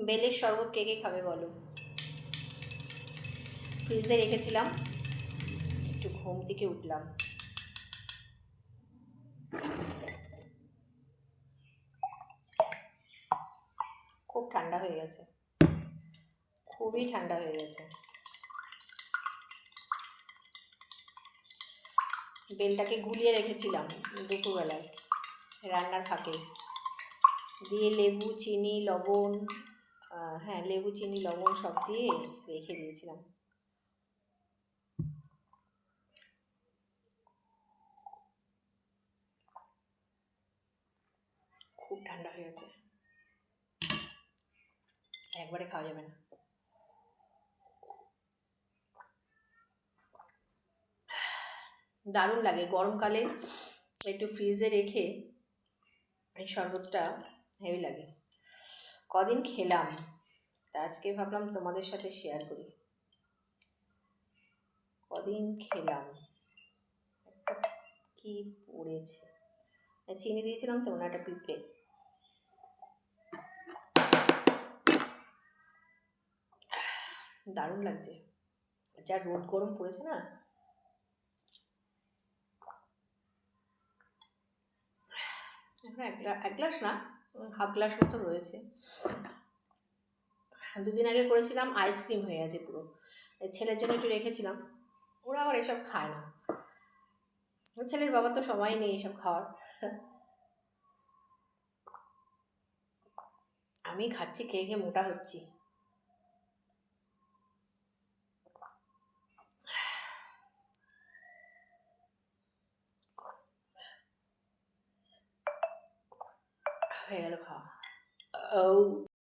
বেলের শরবত কে কে খাবে বলো? ফ্রিজে রেখেছিলাম, একটু ঘুম থেকে উঠলাম। খুব ঠান্ডা হয়ে গেছে, খুবই ঠান্ডা হয়ে গেছে। বেলটাকে গুলিয়ে রেখেছিলাম দুপুরবেলায় রান্নার ফাঁকে, দিয়ে লেবু চিনি লবণ, হ্যাঁ লেবু চিনি লবণ সব দিয়ে রেখে দিয়েছিলাম। খুব ঠান্ডা হয়ে গেছে, একবারে খাওয়া যাবে না। দারুণ লাগে গরমকালে একটু ফ্রিজে রেখে এই শরবতটা, হেভি লাগে। কদিন খেলাম, তা আজকে ভাবলাম তোমাদের সাথে শেয়ার করি। কদিন খেলাম, কি পড়েছে, চিনি দিয়েছিলাম তো, একটা পিঁপড়ে। দারুণ লাগছে, যা রোদ গরম পড়েছে না। এখন এক গ্লাস না, হাফ গ্লাস মতো রয়েছে। দুদিন আগে করেছিলাম, আইসক্রিম হয়ে গেছে পুরো। ছেলের জন্য একটু রেখেছিলাম, ওরা আবার এসব খায় না। ছেলের বাবা তো সময় নেই এসব খাওয়ার। আমি খাচ্ছি, খেয়ে খেয়ে মোটা হচ্ছি। হয়ে গেল খাওয়া। ও